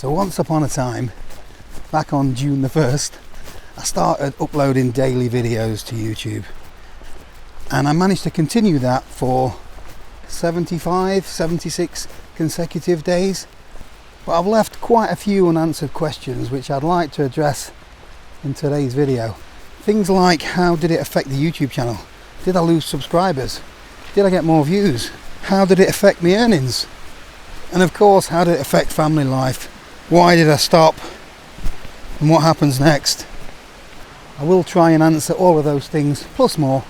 So once upon a time, back on June the 1st, I started uploading daily videos to YouTube. And I managed to continue that for 75, 76 consecutive days. But I've left quite a few unanswered questions which I'd like to address in today's video. Things like, how did it affect the YouTube channel? Did I lose subscribers? Did I get more views? How did it affect my earnings? And of course, how did it affect family life? Why did I stop? And what happens next? I will try and answer all of those things, plus more,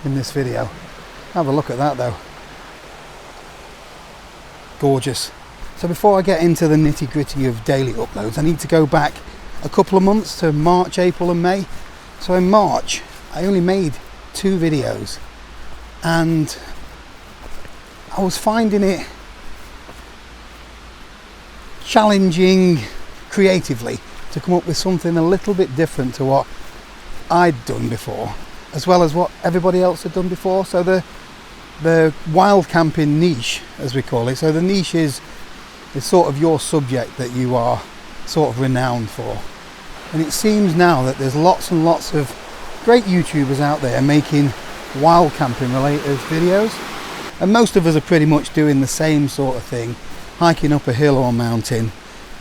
in this video. Have a look at that though. Gorgeous. So before I get into the nitty-gritty of daily uploads, I need to go back a couple of months to March, April and May. So in March, I only made 2 videos, and I was finding it challenging creatively to come up with something a little bit different to what I'd done before, as well as what everybody else had done before. So the wild camping niche, as we call it, so the niche is sort of your subject that you are sort of renowned for. And it seems now that there's lots and lots of great YouTubers out there making wild camping related videos, and most of us are pretty much doing the same sort of thing, hiking up a hill or mountain,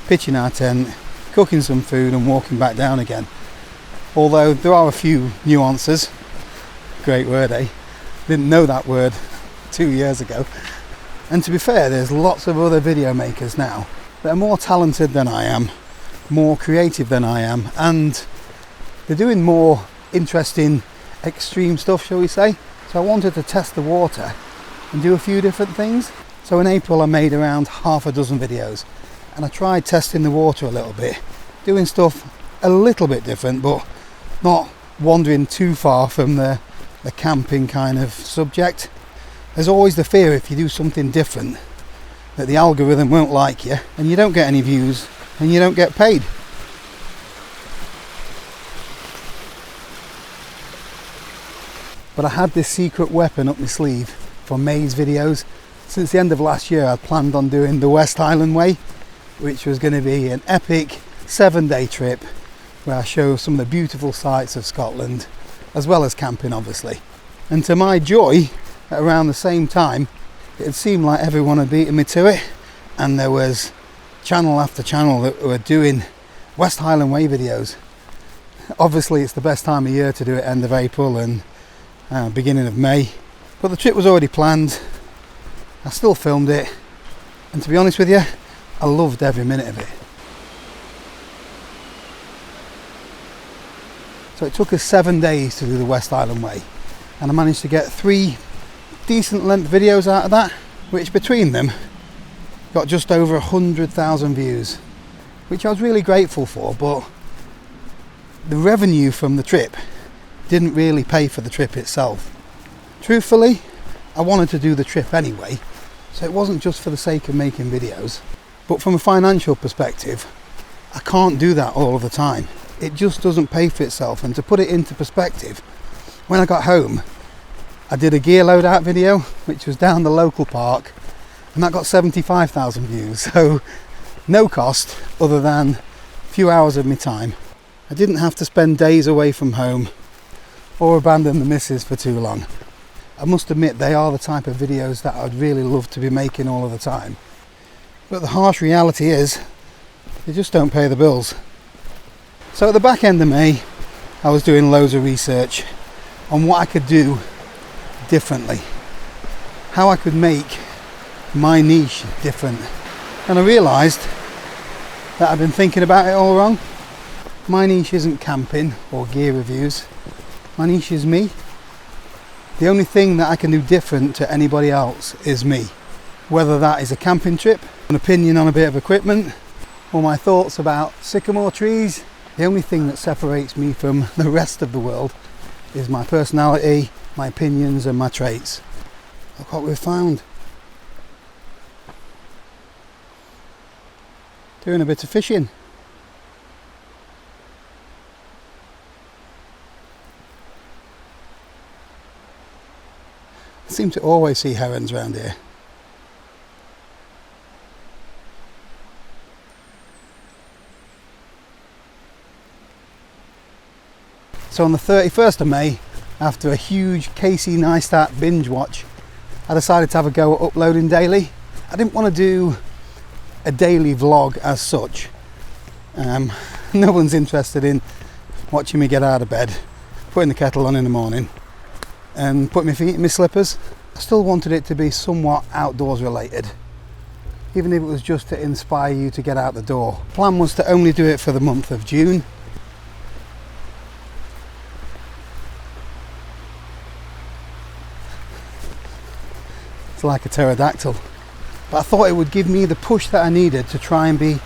pitching our tent, cooking some food and walking back down again. Although there are a few nuances. Great word, eh? Didn't know that word 2 years ago. And to be fair, there's lots of other video makers now that are more talented than I am, more creative than I am, and they're doing more interesting extreme stuff, shall we say. So I wanted to test the water and do a few different things. So in April I made around half a dozen videos, and I tried testing the water a little bit, doing stuff a little bit different, but not wandering too far from the camping kind of subject. There's always the fear, if you do something different, that the algorithm won't like you and you don't get any views and you don't get paid. But I had this secret weapon up my sleeve for May's videos. Since the end of last year, I'd planned on doing the West Highland Way, which was going to be an epic 7-day trip where I show some of the beautiful sights of Scotland, as well as camping obviously. And to my joy, at around the same time, it seemed like everyone had beaten me to it, and there was channel after channel that were doing West Highland Way videos. Obviously it's the best time of year to do it, end of April and beginning of May, but the trip was already planned. I still filmed it, and to be honest with you, I loved every minute of it. So it took us 7 days to do the West Highland Way, and I managed to get 3 decent length videos out of that, which between them got just over 100,000 views, which I was really grateful for. But the revenue from the trip didn't really pay for the trip itself. Truthfully, I wanted to do the trip anyway, so it wasn't just for the sake of making videos. But from a financial perspective, I can't do that all of the time. It just doesn't pay for itself. And to put it into perspective, when I got home, I did a gear load out video, which was down the local park, and that got 75,000 views. So no cost other than a few hours of my time. I didn't have to spend days away from home or abandon the missus for too long. I must admit, they are the type of videos that I'd really love to be making all of the time. But the harsh reality is, they just don't pay the bills. So at the back end of May, I was doing loads of research on what I could do differently, how I could make my niche different. And I realised that I've been thinking about it all wrong. My niche isn't camping or gear reviews. My niche is me. The only thing that I can do different to anybody else is me. Whether that is a camping trip, an opinion on a bit of equipment, or my thoughts about sycamore trees, the only thing that separates me from the rest of the world is my personality, my opinions and my traits. Look what we've found. Doing a bit of fishing. I seem to always see herons around here. So on the 31st of May, after a huge Casey Neistat binge watch, I decided to have a go at uploading daily. I didn't want to do a daily vlog as such. No one's interested in watching me get out of bed, putting the kettle on in the morning and putting my feet in my slippers. I still wanted it to be somewhat outdoors related, even if it was just to inspire you to get out the door. The plan was to only do it for the month of June. It's like a pterodactyl. But I thought it would give me the push that I needed to try and be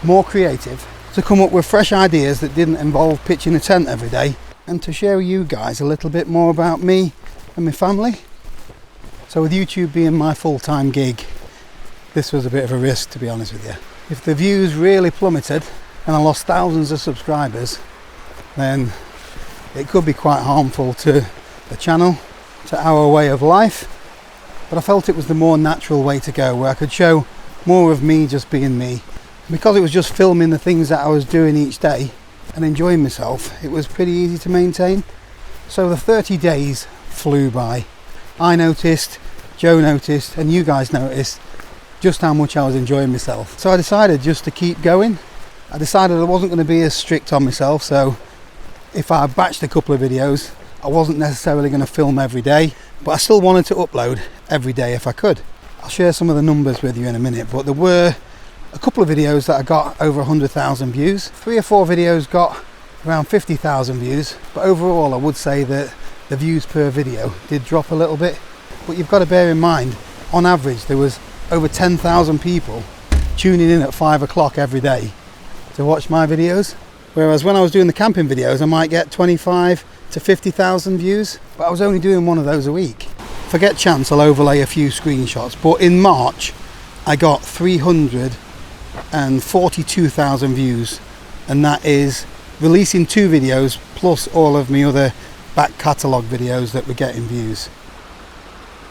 more creative, to come up with fresh ideas that didn't involve pitching a tent every day, and to share with you guys a little bit more about me and my family. So with YouTube being my full-time gig, this was a bit of a risk, to be honest with you. If the views really plummeted and I lost thousands of subscribers, then it could be quite harmful to the channel, to our way of life. But I felt it was the more natural way to go, where I could show more of me just being me. Because it was just filming the things that I was doing each day and enjoying myself, it was pretty easy to maintain. So the 30 days flew by. I noticed, Joe noticed, and you guys noticed just how much I was enjoying myself. So I decided just to keep going. I decided I wasn't going to be as strict on myself, so if I batched a couple of videos, I wasn't necessarily going to film every day, but I still wanted to upload every day if I could. I'll share some of the numbers with you in a minute, but there were a couple of videos that I got over 100,000 views. 3 or 4 videos got around 50,000 views, but overall I would say that the views per video did drop a little bit. But you've got to bear in mind, on average there was over 10,000 people tuning in at 5 o'clock every day to watch my videos, whereas when I was doing the camping videos I might get 25 to 50,000 views, but I was only doing one of those a week. Forget chance, I'll overlay a few screenshots, but in March I got 342,000 views, and that is releasing 2 videos plus all of my other back catalogue videos that were getting views.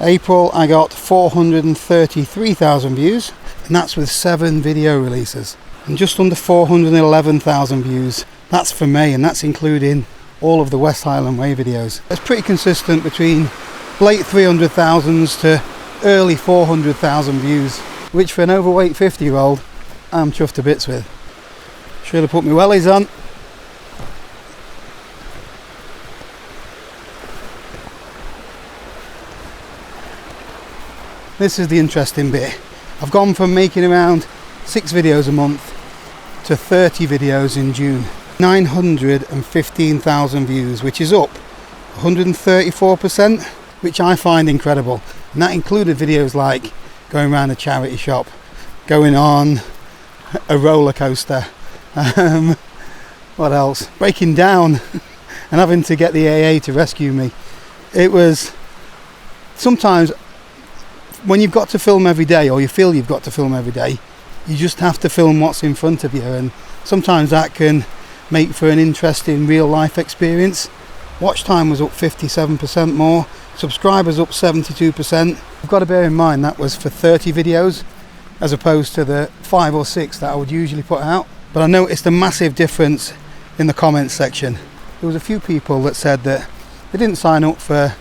April I got 433,000 views, and that's with 7 video releases, and just under 411,000 views. That's for May, and that's including all of the West Highland Way videos. It's pretty consistent between late 300,000s to early 400,000 views, which for an overweight 50-year-old I'm chuffed to bits with. Should have put my wellies on. This is the interesting bit. I've gone from making around 6 videos a month to 30 videos in June. 915,000 views, which is up 134%, which I find incredible. And that included videos like going around a charity shop, going on a roller coaster, what else? Breaking down and having to get the AA to rescue me. It was sometimes when you've got to film every day, or you feel you've got to film every day, you just have to film what's in front of you, and sometimes that can make for an interesting real life experience. Watch time was up 57% more, subscribers up 72%. You've got to bear in mind that was for 30 videos as opposed to the 5 or 6 that I would usually put out. But I noticed a massive difference in the comments section. There was a few people that said that they didn't sign up for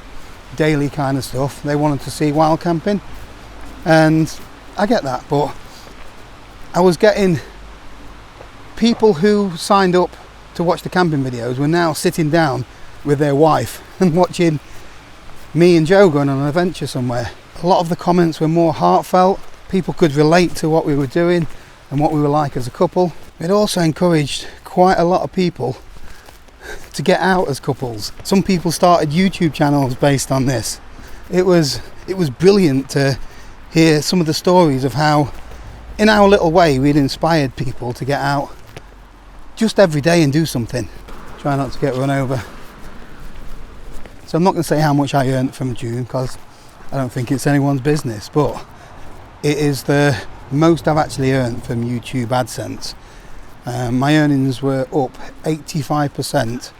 daily kind of stuff, they wanted to see wild camping, and I get that, but I was getting people who signed up to watch the camping videos were now sitting down with their wife and watching me and Joe going on an adventure somewhere. A lot of the comments were more heartfelt. People could relate to what we were doing and what we were like as a couple. It also encouraged quite a lot of people to get out as couples. Some people started YouTube channels based on this. It was brilliant to hear some of the stories of how in our little way we'd inspired people to get out just every day and do something. Try not to get run over. So I'm not going to say how much I earned from June because I don't think it's anyone's business, but it is the most I've actually earned from YouTube AdSense. My earnings were up 85%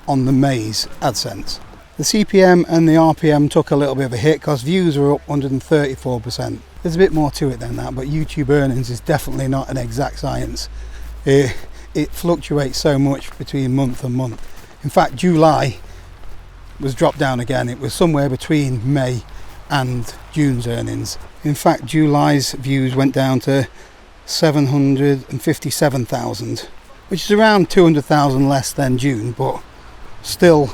on the May's AdSense. The CPM and the RPM took a little bit of a hit because views were up 134%. There's a bit more to it than that, but YouTube earnings is definitely not an exact science. It fluctuates so much between month and month. In fact, July was dropped down again. It was somewhere between May and June's earnings. In fact, July's views went down to 757,000, which is around 200,000 less than June, but still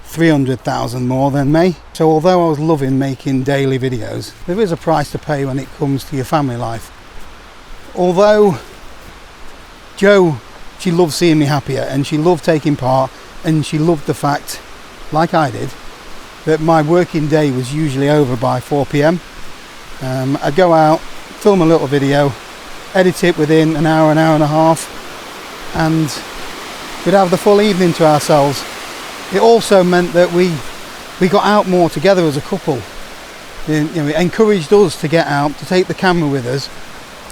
300,000 more than May. So although I was loving making daily videos, there is a price to pay when it comes to your family life. Although Jo, she loved seeing me happier, and she loved taking part, and she loved the fact, like I did, that my working day was usually over by 4 p.m. I'd go out, film a little video, edit it within an hour and a half, and we'd have the full evening to ourselves. It also meant that we got out more together as a couple. It encouraged us to get out, to take the camera with us,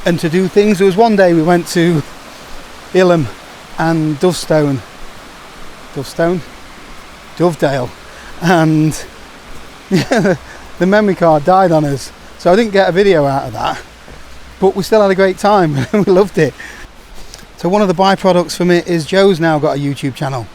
and to do things. There was one day we went to Ilham and Dovedale, and the memory card died on us, so I didn't get a video out of that, but we still had a great time. We loved it. So one of the byproducts from it is Jo's now got a YouTube channel.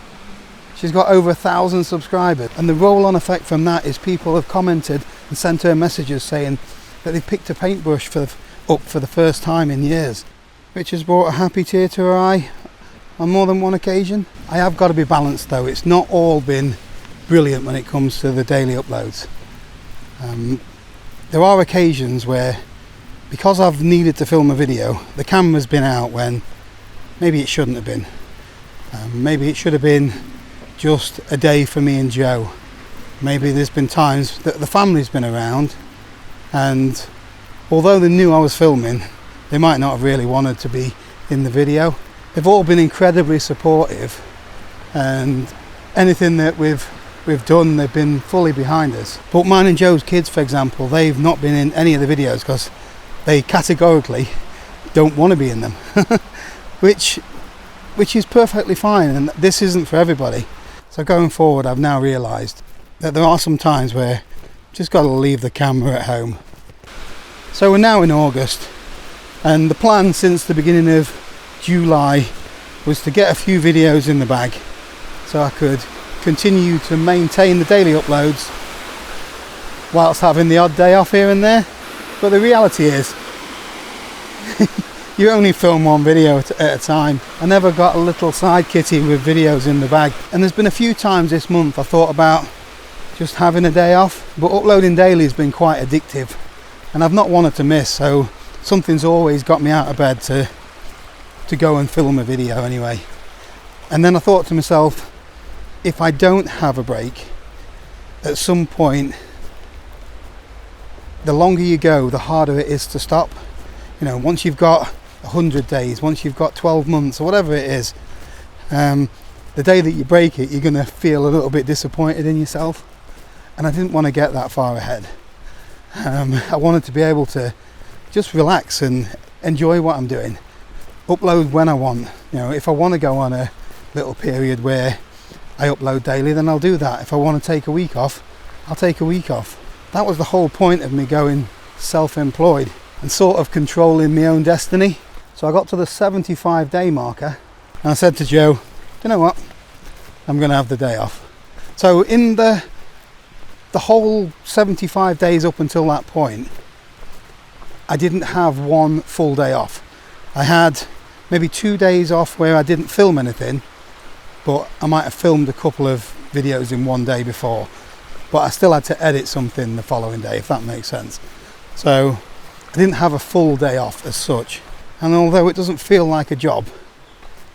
She's got over 1,000 subscribers, and the roll-on effect from that is people have commented and sent her messages saying that they picked a paintbrush up for the first time in years, which has brought a happy tear to her eye on more than one occasion. I have got to be balanced though. It's not all been brilliant when it comes to the daily uploads. There are occasions where, because I've needed to film a video, the camera's been out when maybe it shouldn't have been. Maybe it should have been just a day for me and Jo. Maybe there's been times that the family's been around, and although they knew I was filming, they might not have really wanted to be in the video. They've all been incredibly supportive, and anything that we've done, they've been fully behind us. But mine and Jo's kids, for example, they've not been in any of the videos because they categorically don't want to be in them, which is perfectly fine, and this isn't for everybody. So going forward, I've now realised that there are some times where you've just got to leave the camera at home. So we're now in August, and the plan since the beginning of July was to get a few videos in the bag so I could continue to maintain the daily uploads whilst having the odd day off here and there. But the reality is you only film one video at a time. I never got a little side kitty with videos in the bag, and there's been a few times this month I thought about just having a day off, but uploading daily has been quite addictive and I've not wanted to miss, so something's always got me out of bed to go and film a video anyway. And then I thought to myself, if I don't have a break, at some point, the longer you go, the harder it is to stop. Once you've got 100 days, once you've got 12 months or whatever it is, the day that you break it, you're going to feel a little bit disappointed in yourself. And I didn't want to get that far ahead. I wanted to be able to just relax and enjoy what I'm doing. Upload when I want. If I want to go on a little period where I upload daily, then I'll do that. If I want to take a week off, I'll take a week off. That was the whole point of me going self-employed and sort of controlling my own destiny. So I got to the 75-day marker and I said to Jo, you know what, I'm going to have the day off. So in the whole 75 days up until that point, I didn't have one full day off. I had maybe 2 days off where I didn't film anything, but I might have filmed a couple of videos in one day before, but I still had to edit something the following day, if that makes sense. So I didn't have a full day off as such. And although it doesn't feel like a job,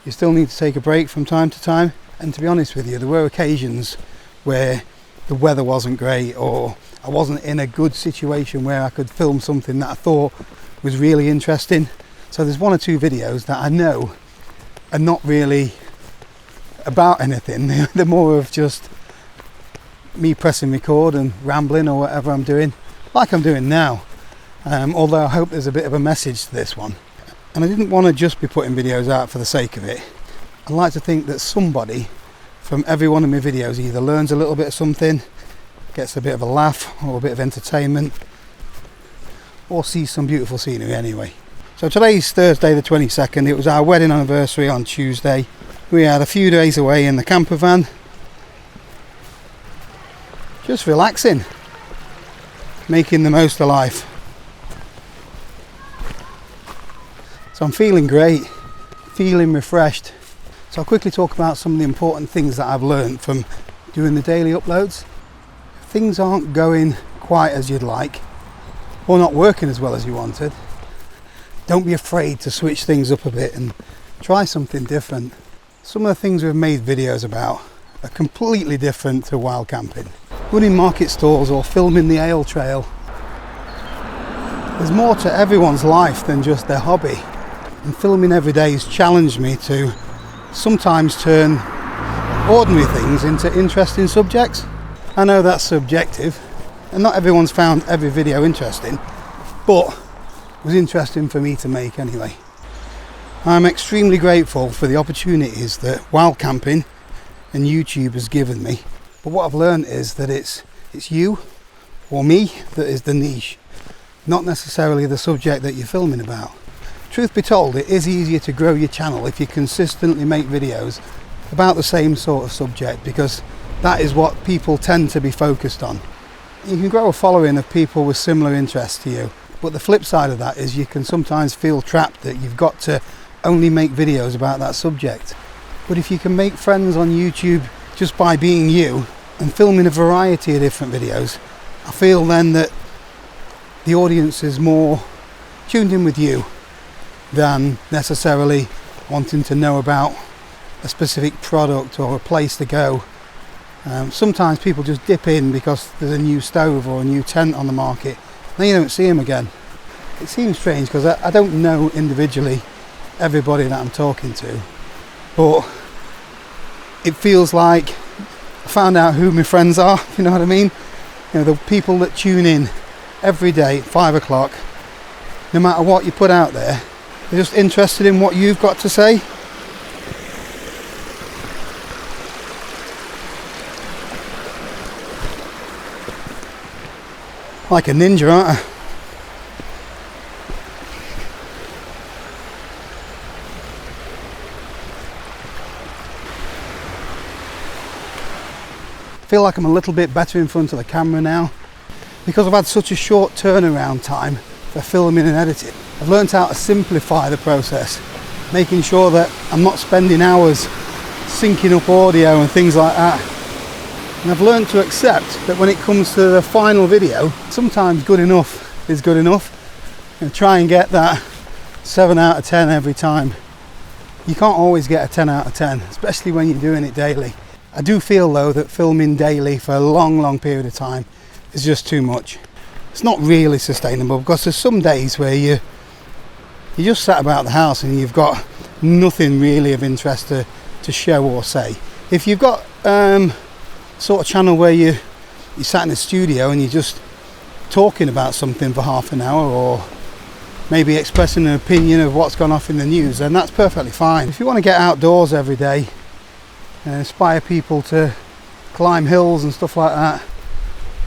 you still need to take a break from time to time. And to be honest with you, there were occasions where the weather wasn't great, or I wasn't in a good situation where I could film something that I thought was really interesting. So there's 1 or 2 videos that I know are not really about anything. They're more of just me pressing record and rambling or whatever I'm doing, like I'm doing now. Although I hope there's a bit of a message to this one. And I didn't want to just be putting videos out for the sake of it. I like to think that somebody from every one of my videos either learns a little bit of something, gets a bit of a laugh or a bit of entertainment, or sees some beautiful scenery anyway. So today's Thursday the 22nd. It was our wedding anniversary on Tuesday. We had a few days away in the camper van, just relaxing, making the most of life. So I'm feeling great, feeling refreshed. So I'll quickly talk about some of the important things that I've learned from doing the daily uploads. If things aren't going quite as you'd like, or not working as well as you wanted, don't be afraid to switch things up a bit and try something different. Some of the things we've made videos about are completely different to wild camping. Running market stalls or filming the ale trail. There's more to everyone's life than just their hobby. And filming every day has challenged me to sometimes turn ordinary things into interesting subjects. I know that's subjective, and not everyone's found every video interesting, but it was interesting for me to make anyway. I'm extremely grateful for the opportunities that wild camping and YouTube has given me. But what I've learned is that it's you or me that is the niche, not necessarily the subject that you're filming about. Truth be told, it is easier to grow your channel if you consistently make videos about the same sort of subject, because that is what people tend to be focused on. You can grow a following of people with similar interests to you, but the flip side of that is you can sometimes feel trapped that you've got to only make videos about that subject. But if you can make friends on YouTube just by being you and filming a variety of different videos, I feel then that the audience is more tuned in with you than necessarily wanting to know about a specific product or a place to go. Sometimes people just dip in because there's a new stove or a new tent on the market, then you don't see them again. It seems strange because I don't know individually everybody that I'm talking to, but it feels like I found out who my friends are, if you know what I mean. You know, the people that tune in every day at 5 o'clock, no matter what you put out there, they're just interested in what you've got to say. Like a ninja, aren't I? I feel like I'm a little bit better in front of the camera now. Because I've had such a short turnaround time for filming and editing, I've learned how to simplify the process, making sure that I'm not spending hours syncing up audio and things like that. And I've learned to accept that when it comes to the final video, sometimes good enough is good enough, and try and get that 7 out of 10 every time. You can't always get a 10 out of 10, especially when you're doing it daily. I do feel though that filming daily for a long period of time is just too much. It's not really sustainable, because there's some days where you just sat about the house and you've got nothing really of interest to show or say. If you've got sort of channel where you sat in a studio and you're just talking about something for half an hour, or maybe expressing an opinion of what's gone off in the news, then that's perfectly fine. If you want to get outdoors every day and inspire people to climb hills and stuff like that,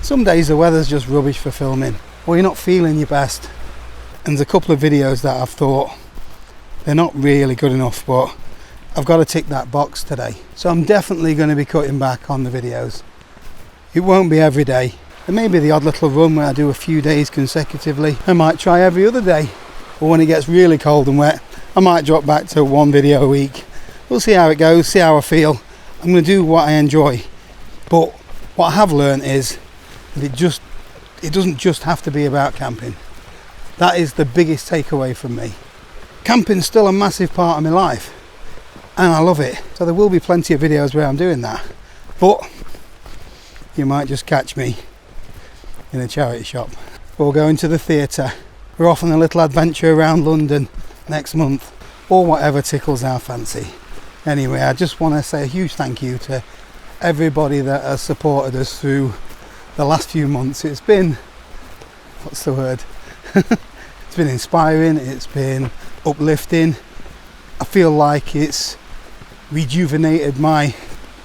some days the weather's just rubbish for filming, or you're not feeling your best. And there's a couple of videos that I've thought they're not really good enough, but I've got to tick that box today. So I'm definitely going to be cutting back on the videos. It won't be every day. There may be the odd little run where I do a few days consecutively. I might try every other day. Or when it gets really cold and wet, I might drop back to 1 video a week. We'll see how it goes, see how I feel. I'm going to do what I enjoy. But what I have learned is that it doesn't just have to be about camping. That is the biggest takeaway from me. Camping's still a massive part of my life, and I love it. So there will be plenty of videos where I'm doing that, but you might just catch me in a charity shop, or going to the theatre. We're off on a little adventure around London next month, or whatever tickles our fancy. Anyway, I just want to say a huge thank you to everybody that has supported us through the last few months. It's been, what's the word? It's been inspiring, it's been uplifting. I feel like it's rejuvenated my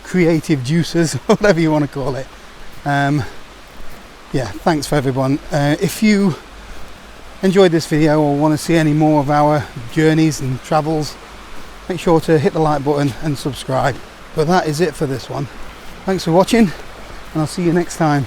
creative juices, whatever you want to call it. Yeah, thanks for everyone. If you enjoyed this video or want to see any more of our journeys and travels, make sure to hit the like button and subscribe. But that is it for this one. Thanks for watching. and I'll see you next time.